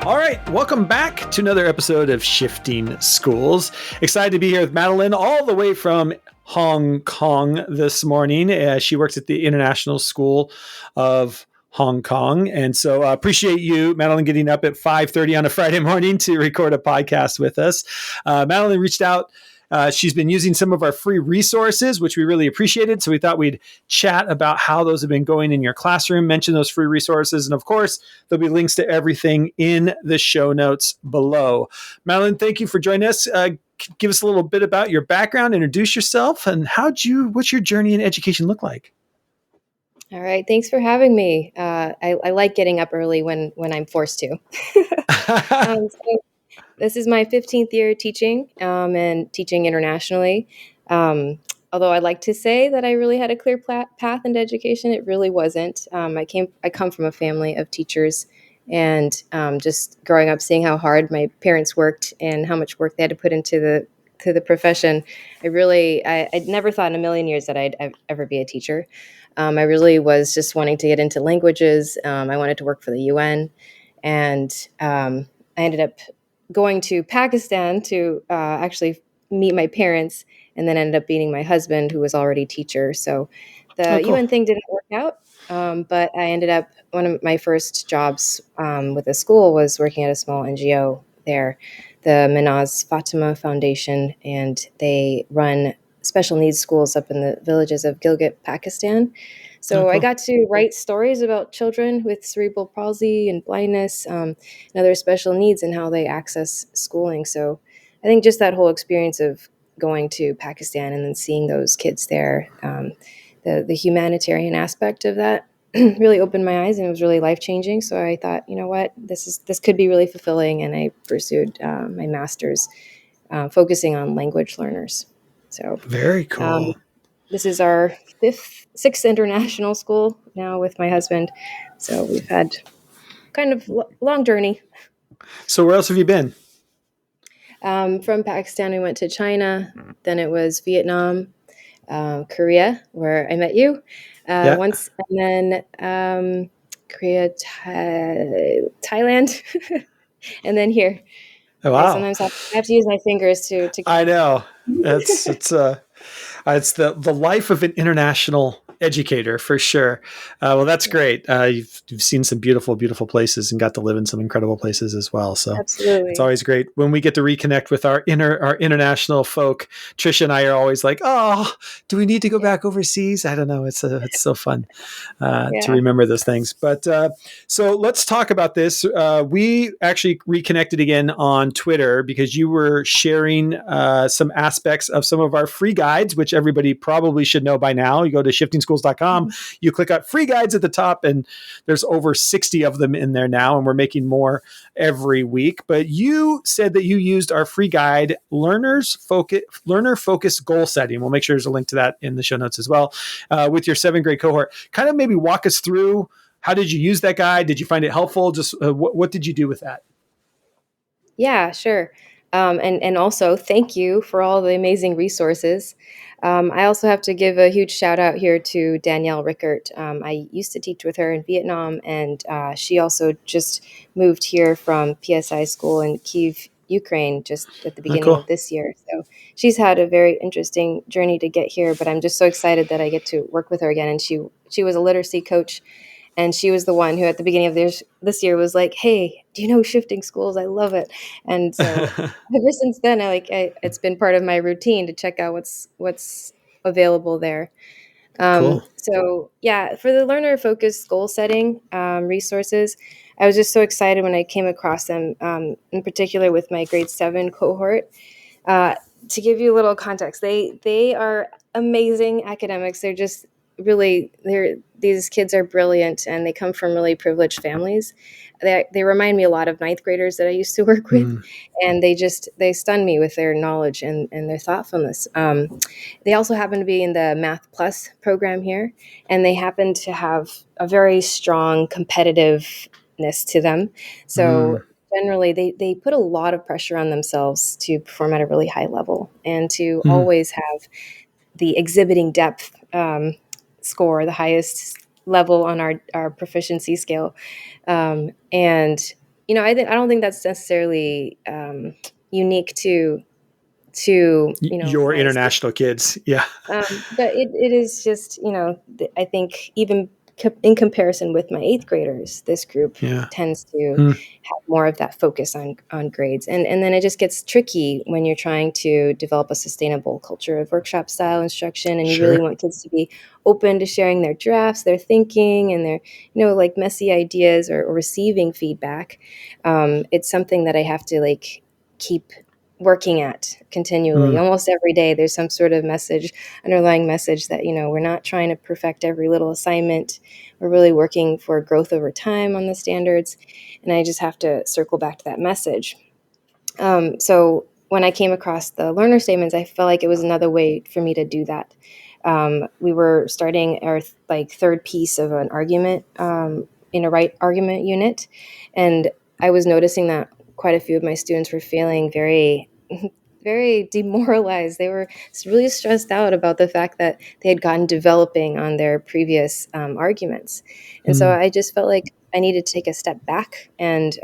All right, welcome back to another episode of Shifting Schools. Excited to be here with Madeline all the way from Hong Kong this morning. She works at the International School of Hong Kong. And so appreciate you, Madeline, getting up at 5:30 on a Friday morning to record a podcast with us. Madeline reached out. She's been using some of our free resources, which we really appreciated. So we thought we'd chat about how those have been going in your classroom, mention those free resources. And of course, there'll be links to everything in the show notes below. Madeline, thank you for joining us. Give us a little bit about your background, introduce yourself, and what's your journey in education look like? All right. Thanks for having me. I like getting up early when I'm forced to. So this is my 15th year teaching and teaching internationally. Although I like to say that I really had a clear path into education, it really wasn't. I come from a family of teachers, and just growing up, seeing how hard my parents worked and how much work they had to put into the profession, I'd never thought in a million years that I'd ever be a teacher. I really was just wanting to get into languages. I wanted to work for the UN, and I ended up going to Pakistan to actually meet my parents, and then ended up meeting my husband, who was already a teacher. So the cool. UN thing didn't work out, but I ended up, one of my first jobs with a school was working at a small NGO there, the Minaz Fatima Foundation, and they run special needs schools up in the villages of Gilgit, Pakistan. So cool. I got to write stories about children with cerebral palsy and blindness and other special needs and how they access schooling. So I think just that whole experience of going to Pakistan and then seeing those kids there, the humanitarian aspect of that really opened my eyes, and it was really life-changing. So I thought, you know what, this could be really fulfilling, and I pursued my master's focusing on language learners. So very cool. This is our sixth international school now with my husband. So we've had kind of long journey. So where else have you been? From Pakistan, we went to China. Then it was Vietnam, Korea, where I met you once, and then Korea, Thailand, and then here. Oh, wow. Sometimes I have to use my fingers to I know. It's the life of an international educator for sure. Well, that's great. You've seen some beautiful places and got to live in some incredible places as well. So absolutely, it's always great when we get to reconnect with our international folk. Trisha and I are always like, "Oh, do we need to go back overseas?" I don't know. It's so fun to remember those things. But so let's talk about this. We actually reconnected again on Twitter because you were sharing some aspects of some of our free guides, which everybody probably should know by now. You go to shiftingschools.com, you click on free guides at the top, and there's over 60 of them in there now, and we're making more every week. But you said that you used our free guide, learner focused goal setting. We'll make sure there's a link to that in the show notes as well, with your 7th grade cohort. Kind of maybe walk us through, how did you use that guide? Did you find it helpful? Just what did you do with that? Yeah, sure. And also thank you for all the amazing resources. I also have to give a huge shout out here to Danielle Rickert. I used to teach with her in Vietnam, and she also just moved here from PSI school in Kyiv, Ukraine, just at the beginning of this year. So she's had a very interesting journey to get here, but I'm just so excited that I get to work with her again. And she was a literacy coach, and she was the one who at the beginning of this year was like, "Hey, do you know Shifting Schools? I love it." And so ever since then, it's been part of my routine to check out what's available there. Cool. So yeah, for the learner focused goal setting resources, I was just so excited when I came across them, in particular with my grade 7 cohort. To give you a little context, they are amazing academics. They're just these kids are brilliant, and they come from really privileged families. They remind me a lot of 9th graders that I used to work with, and they stun me with their knowledge and their thoughtfulness. They also happen to be in the Math Plus program here, and they happen to have a very strong competitiveness to them. So generally, they put a lot of pressure on themselves to perform at a really high level and to always have the exhibiting depth score, the highest level on our proficiency scale. And I don't think that's necessarily unique to Your my students. international kids. Yeah. But it is just, I think even in comparison with my eighth graders, this group Yeah. tends to Hmm. have more of that focus on grades. And then it just gets tricky when you're trying to develop a sustainable culture of workshop style instruction, and you really Sure. want kids to be open to sharing their drafts, their thinking, and their, like messy ideas, or receiving feedback. It's something that I have to like keep working at continually. Mm. Almost every day there's some sort of underlying message that, we're not trying to perfect every little assignment. We're really working for growth over time on the standards, and I just have to circle back to that message. So when I came across the learner statements, I felt like it was another way for me to do that. We were starting our like third piece of an argument, in a right argument unit, and I was noticing that quite a few of my students were feeling very very demoralized. They were really stressed out about the fact that they had gotten developing on their previous arguments. And so Mm. I just felt like I needed to take a step back and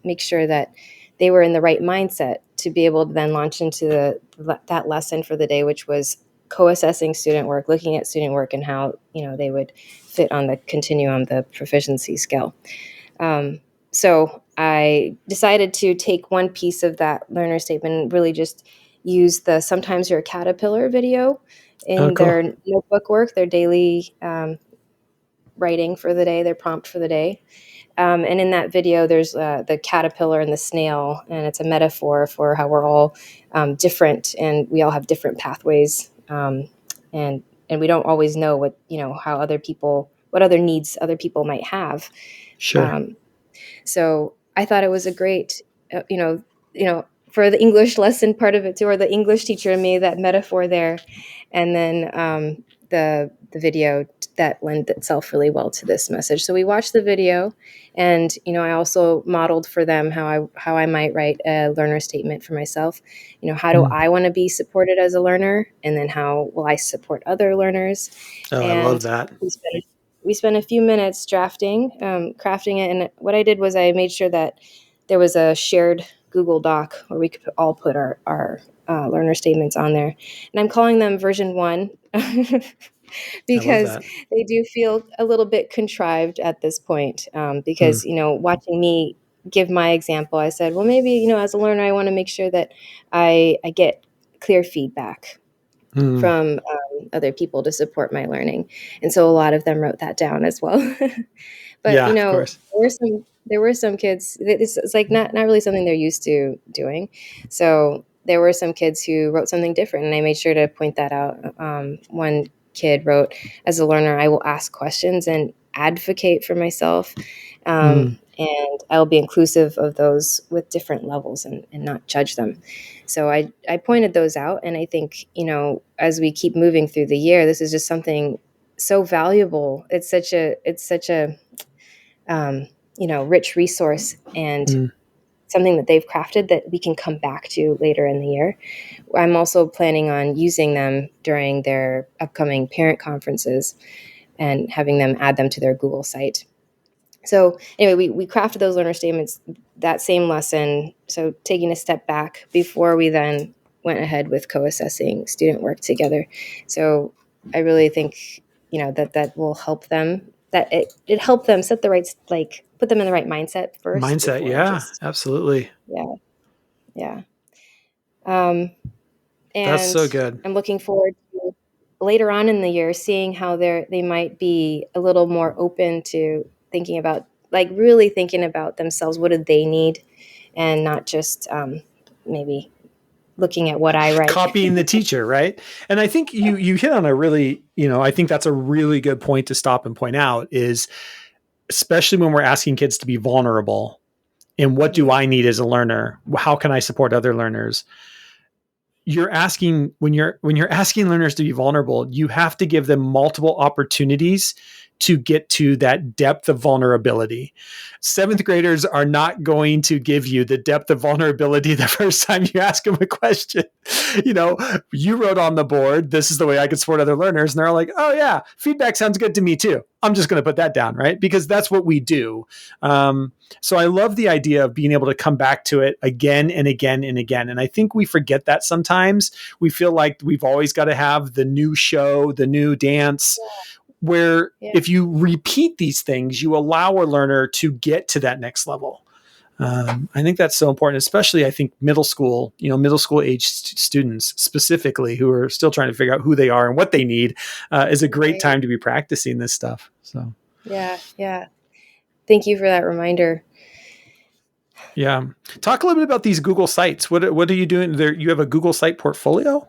make sure that they were in the right mindset to be able to then launch into that lesson for the day, which was co-assessing student work, looking at student work and how they would fit on the continuum, the proficiency scale. So I decided to take one piece of that learner statement and really just use the "Sometimes You're a Caterpillar" video Oh, in cool. their notebook work, their daily writing for the day, their prompt for the day. And in that video, there's the caterpillar and the snail, and it's a metaphor for how we're all different, and we all have different pathways, and we don't always know what other needs other people might have. Sure. Um, so I thought it was a great, for the English lesson part of it too, or the English teacher in me, that metaphor there, and then the video that lent itself really well to this message. So we watched the video, and I also modeled for them how I might write a learner statement for myself. How do Mm. I want to be supported as a learner, and then how will I support other learners? Oh, I love And that. we spent a few minutes drafting, crafting it. And what I did was I made sure that there was a shared Google Doc where we could all put our learner statements on there. And I'm calling them version 1 I love because that. they do feel a little bit contrived at this point. Mm. Because, watching me give my example, I said, well, maybe, as a learner, I want to make sure that I get clear feedback Mm. from other people to support my learning. And so a lot of them wrote that down as well. But Yeah, of course. there were some kids. This is like not really something they're used to doing. So there were some kids who wrote something different, and I made sure to point that out. One kid wrote, "As a learner, I will ask questions and advocate for myself, Mm. and I will be inclusive of those with different levels and not judge them." So I pointed those out, and I think as we keep moving through the year, this is just something so valuable. It's such a rich resource, and Mm. something that they've crafted that we can come back to later in the year. I'm also planning on using them during their upcoming parent conferences and having them add them to their Google site. So anyway, we crafted those learner statements that same lesson. So taking a step back before we then went ahead with co-assessing student work together. So I really think that will help them. That it helped them set the right, like, put them in the right mindset first Mindset. before Yeah, just, absolutely. yeah, yeah. Um, That's and so good. I'm looking forward to later on in the year seeing how they might be a little more open to thinking about, like, really thinking about themselves. What do they need, and not just maybe looking at what I write. Copying the teacher, right? And I think you hit on a really, I think that's a really good point to stop and point out is especially when we're asking kids to be vulnerable. And what do Mhm. I need as a learner? How can I support other learners? You're asking when you're asking learners to be vulnerable, you have to give them multiple opportunities to get to that depth of vulnerability. Seventh graders are not going to give you the depth of vulnerability the first time you ask them a question. You wrote on the board, this is the way I could support other learners. And they're all like, oh yeah, feedback sounds good to me too. I'm just going to put that down, right? Because that's what we do. So I love the idea of being able to come back to it again and again and again. And I think we forget that sometimes. We feel like we've always got to have the new show, the new dance, where if you repeat these things, you allow a learner to get to that next level. I think that's so important, especially I think middle school age students specifically who are still trying to figure out who they are and what they need is a great time to be practicing this stuff. So yeah. Thank you for that reminder. Yeah. Talk a little bit about these Google sites. What are you doing there? You have a Google site portfolio?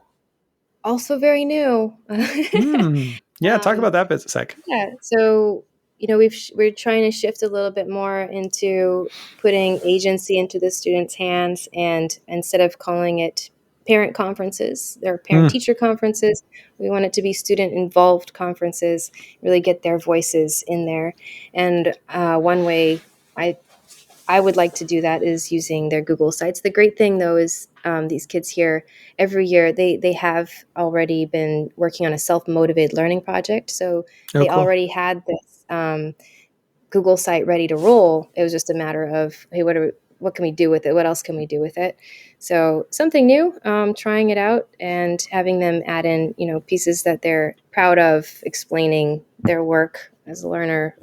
Also very new. Yeah. Talk about that bit a sec. Yeah. So, we're trying to shift a little bit more into putting agency into the students' hands, and instead of calling it parent conferences, or parent teacher conferences, we want it to be student involved conferences, really get their voices in there. And one way I would like to do that is using their Google sites. The great thing, though, is these kids here, every year, they have already been working on a self-motivated learning project. So they cool. already had this Google site ready to roll. It was just a matter of, hey, what can we do with it? What else can we do with it? So something new, trying it out and having them add in, pieces that they're proud of, explaining their work as a learner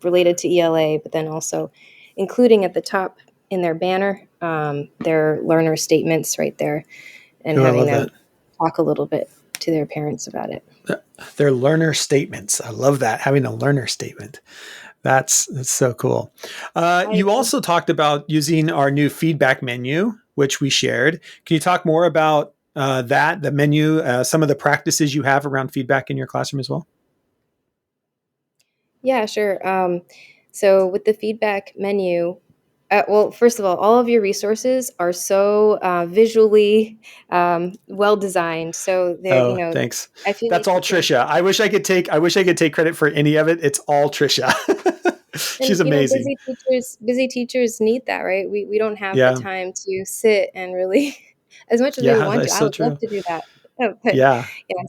related to ELA, but then also including at the top in their banner, their learner statements right there, and having them talk a little bit to their parents about it. Their learner statements. I love that, having a learner statement. That's so cool. You also talked about using our new feedback menu, which we shared. Can you talk more about the menu, some of the practices you have around feedback in your classroom as well? Yeah, sure. So with the feedback menu, well, first of all of your resources are so visually well designed. So they're, thanks. I feel that's all Trisha. I wish I could take credit for any of it. It's all Trisha. She's amazing. Busy teachers need that, right? We don't have the time to sit and really, as much as we want to. I would love to do that. But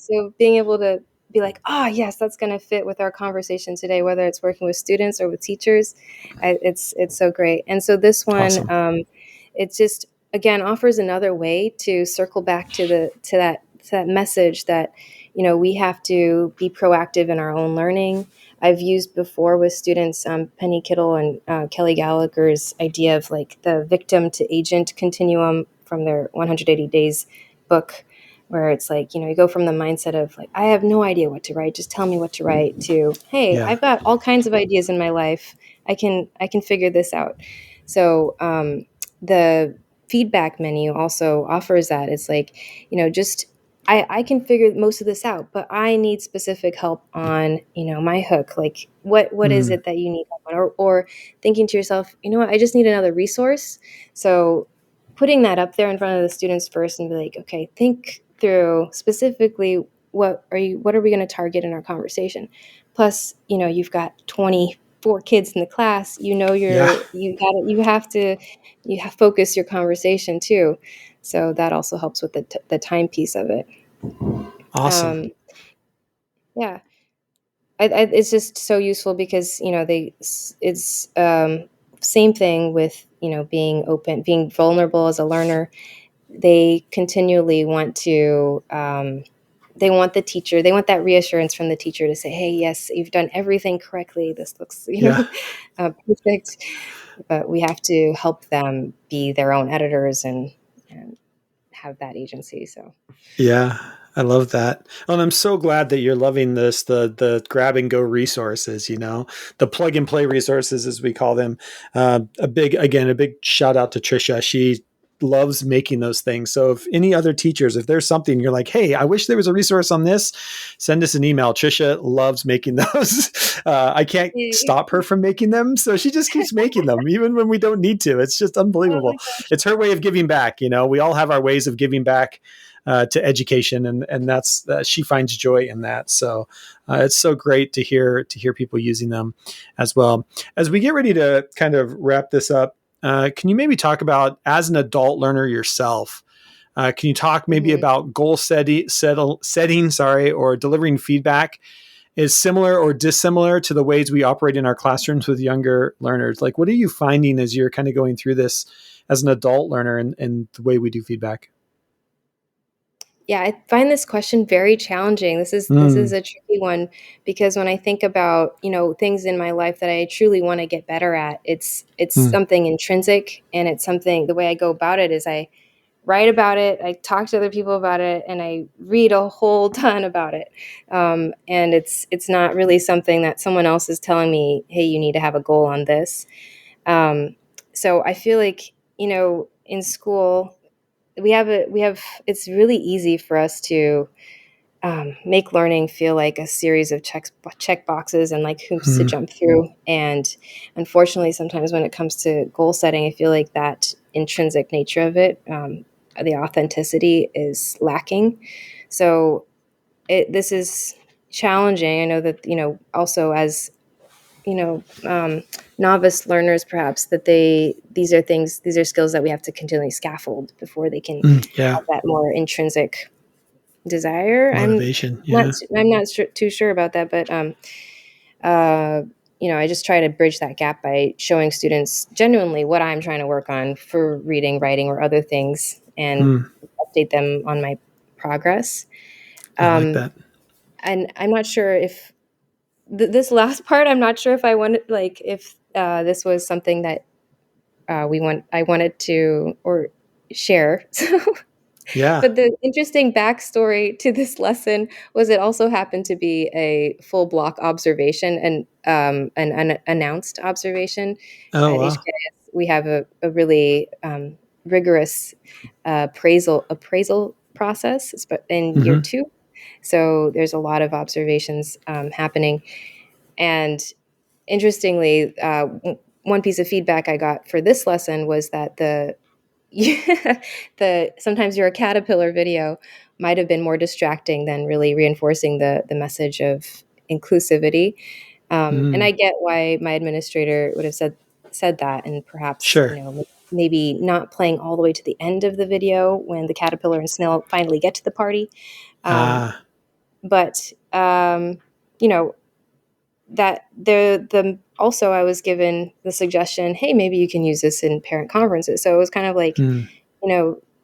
so being able to be like, yes, that's going to fit with our conversation today, whether it's working with students or with teachers, it's so great. And so this one, awesome. It just again offers another way to circle back to that message that we have to be proactive in our own learning. I've used before with students Penny Kittle and Kelly Gallagher's idea of like the victim to agent continuum from their 180 Days book, where it's like, you go from the mindset of like, I have no idea what to write, just tell me what to write, to, hey, I've got all kinds of ideas in my life. I can figure this out. So the feedback menu also offers that. It's like, just I can figure most of this out, but I need specific help on, my hook. Like what is it that you need help on? Or thinking to yourself, what, I just need another resource. So putting that up there in front of the students first and be like, okay, think through specifically what are we going to target in our conversation. Plus, you've got 24 kids in the class, you have to focus your conversation too. So that also helps with the time piece of it. Awesome. It's just so useful because it's same thing with being open, being vulnerable as a learner. They continually want to they want that reassurance from the teacher to say, hey, yes, you've done everything correctly, this looks perfect. But we have to help them be their own editors and have that agency. So I love that. And I'm so glad that you're loving this, the grab and go resources, the plug and play resources, as we call them. A big shout out to Trisha. She loves making those things. So if any other teachers, if there's something you're like, hey, I wish there was a resource on this, send us an email. Trisha loves making those. I can't stop her from making them. So she just keeps making them, even when we don't need to. It's just unbelievable. It's her way of giving back. We all have our ways of giving back. to education, and that's she finds joy in that. So it's so great to hear people using them as well. As we get ready to kind of wrap this up, can you maybe talk about, as an adult learner yourself, can you talk maybe about goal setting, or delivering feedback is similar or dissimilar to the ways we operate in our classrooms with younger learners? Like, what are you finding as you're kind of going through this as an adult learner and the way we do feedback? Yeah, I find this question very challenging. This is a tricky one, because when I think about, things in my life that I truly want to get better at, it's something intrinsic, and it's something, the way I go about it is I write about it, I talk to other people about it, and I read a whole ton about it. And it's not really something that someone else is telling me, hey, you need to have a goal on this. So I feel like, in school, we have it's really easy for us to make learning feel like a series of check boxes and like hoops to jump through. And unfortunately, sometimes when it comes to goal setting, I feel like that intrinsic nature of it, the authenticity, is lacking. So this is challenging. I know that, also as, novice learners, perhaps, that these are skills that we have to continually scaffold before they can Yeah. have that more intrinsic desire. Motivation. Yeah. I'm not too sure about that, but I just try to bridge that gap by showing students genuinely what I'm trying to work on for reading, writing, or other things, and update them on my progress. I like that. And I'm not sure if this last part, I'm not sure if I wanted, like, if this was something that I wanted to or share. So, Yeah. but the interesting backstory to this lesson was it also happened to be a full block observation, and an unannounced observation. Oh, At wow. HKIS, we have a really rigorous appraisal process in year 2. So there's a lot of observations happening. And interestingly, one piece of feedback I got for this lesson was that sometimes your caterpillar video might have been more distracting than really reinforcing the message of inclusivity. And I get why my administrator would have said that, and perhaps, Sure. maybe not playing all the way to the end of the video when the caterpillar and snail finally get to the party. But that the also I was given the suggestion, hey, maybe you can use this in parent conferences. So it was kind of like,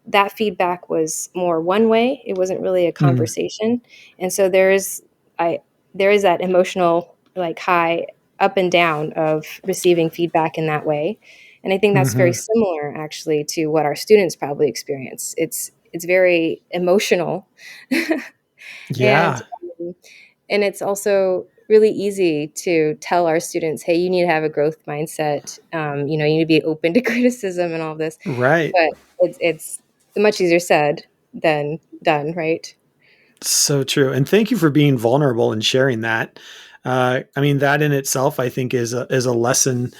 that feedback was more one way. It wasn't really a conversation. And so there is that emotional, like, high up and down of receiving feedback in that way. And I think that's very similar, actually, to what our students probably experience. It's very emotional. Yeah. And it's also really easy to tell our students, hey, you need to have a growth mindset. You need to be open to criticism and all this. Right. But it's much easier said than done, right? So true. And thank you for being vulnerable and sharing that. I mean, that in itself, I think, is a lesson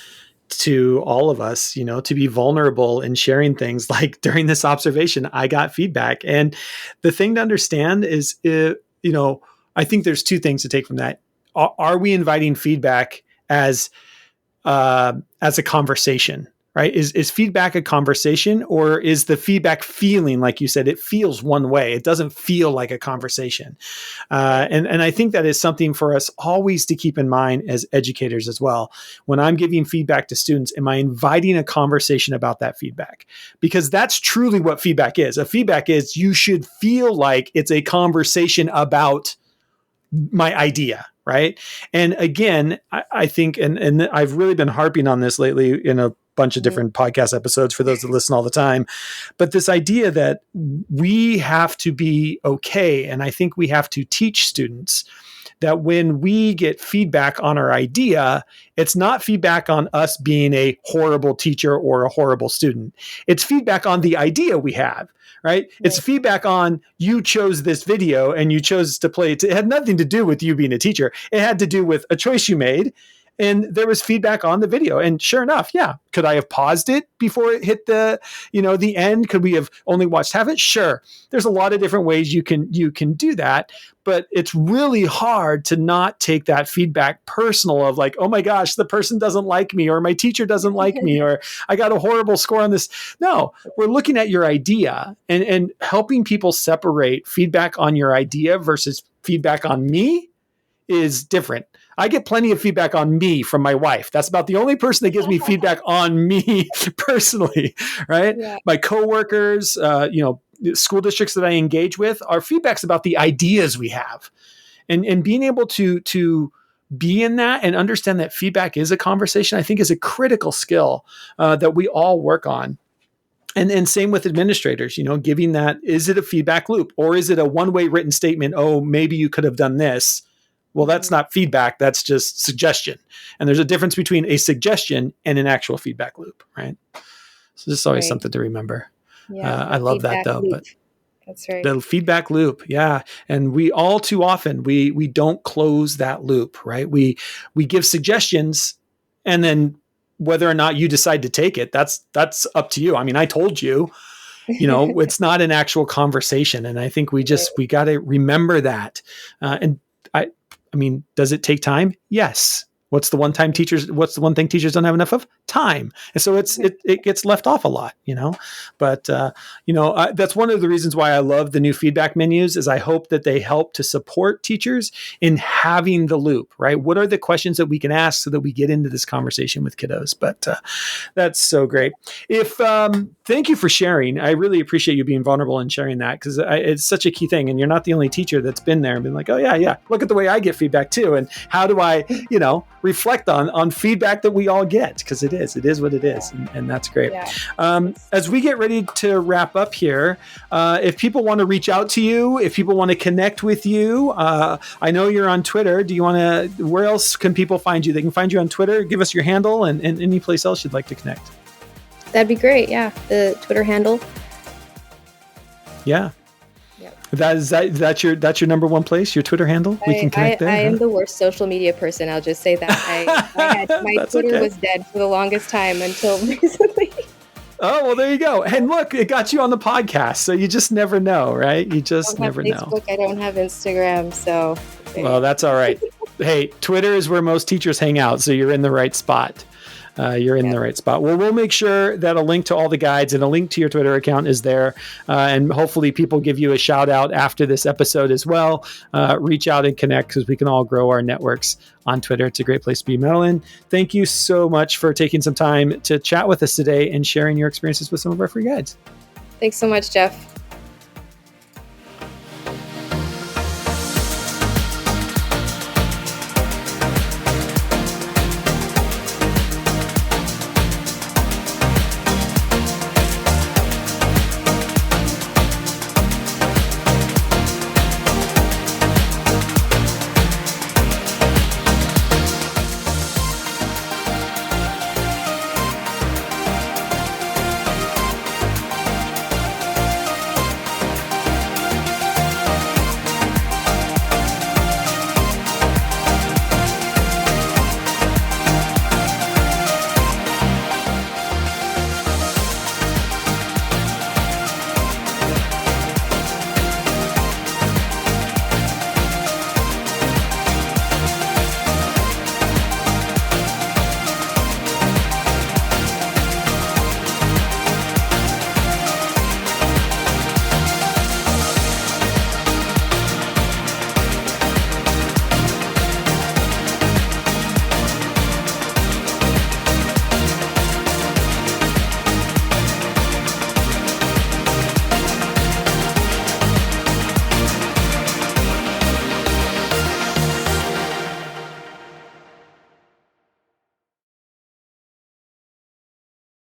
to all of us, to be vulnerable and sharing things. Like, during this observation, I got feedback. And the thing to understand is, I think there's two things to take from that. Are we inviting feedback as a conversation, right? Is feedback a conversation, or is the feedback feeling, like you said, it feels one way? It doesn't feel like a conversation. And I think that is something for us always to keep in mind as educators as well. When I'm giving feedback to students, am I inviting a conversation about that feedback? Because that's truly what feedback is. A feedback is, you should feel like it's a conversation about my idea, right? And again, I think, and I've really been harping on this lately in a bunch of different podcast episodes for those that listen all the time, but this idea that we have to be okay, and I think we have to teach students that when we get feedback on our idea, it's not feedback on us being a horrible teacher or a horrible student. It's feedback on the idea we have, right? It's feedback on, you chose this video and you chose to play it. It had nothing to do with you being a teacher. It had to do with a choice you made. and there was feedback on the video. And sure enough, yeah, could I have paused it before it hit the end? Could we have only watched half it? Sure. There's a lot of different ways you can do that, but it's really hard to not take that feedback personal of like, oh my gosh, the person doesn't like me, or my teacher doesn't like me, or I got a horrible score on this. No, we're looking at your idea and helping people separate feedback on your idea versus feedback on me is different. I get plenty of feedback on me from my wife. That's about the only person that gives me feedback on me personally, right? Yeah. My coworkers, school districts that I engage with, our feedback's about the ideas we have, and being able to be in that and understand that feedback is a conversation, I think is a critical skill that we all work on. And same with administrators, giving that, is it a feedback loop or is it a one-way written statement? Oh, maybe you could have done this. Well, that's not feedback. That's just suggestion. And there's a difference between a suggestion and an actual feedback loop, right? So this is always something to remember. Yeah, I love that though. Loop. But that's right. The feedback loop. Yeah. And we all too often, we don't close that loop, right? We give suggestions, and then whether or not you decide to take it, that's up to you. I mean, I told you, it's not an actual conversation. And I think we got to remember that. And I mean, does it take time? Yes. What's the one thing teachers don't have enough of? Time. And so it gets left off a lot, but that's one of the reasons why I love the new feedback menus, is I hope that they help to support teachers in having the loop, right? What are the questions that we can ask so that we get into this conversation with kiddos? But that's so great. Thank you for sharing. I really appreciate you being vulnerable and sharing that, because it's such a key thing. And you're not the only teacher that's been there and been like, oh yeah, look at the way I get feedback too. And how do I, reflect on feedback that we all get, because it is what it is, and that's great. Yeah. As we get ready to wrap up here, if people want to reach out to you, if people want to connect with you, I know you're on Twitter. Do you want to? Where else can people find you? They can find you on Twitter. Give us your handle and any place else you'd like to connect. That'd be great. Yeah, the Twitter handle. Yeah. That's your number one place, your Twitter handle? We can connect there. I am the worst social media person. I'll just say that. My Twitter was dead for the longest time until recently. Oh, well, there you go. And look, it got you on the podcast. So you just never know, right? You just never know. Facebook, I don't have Instagram, so. Well, that's all right. Hey, Twitter is where most teachers hang out, so you're in the right spot. You're in the right spot. Well, we'll make sure that a link to all the guides and a link to your Twitter account is there. And hopefully people give you a shout out after this episode as well. Reach out and connect, because we can all grow our networks on Twitter. It's a great place to be. Madalena, thank you so much for taking some time to chat with us today and sharing your experiences with some of our free guides. Thanks so much, Jeff.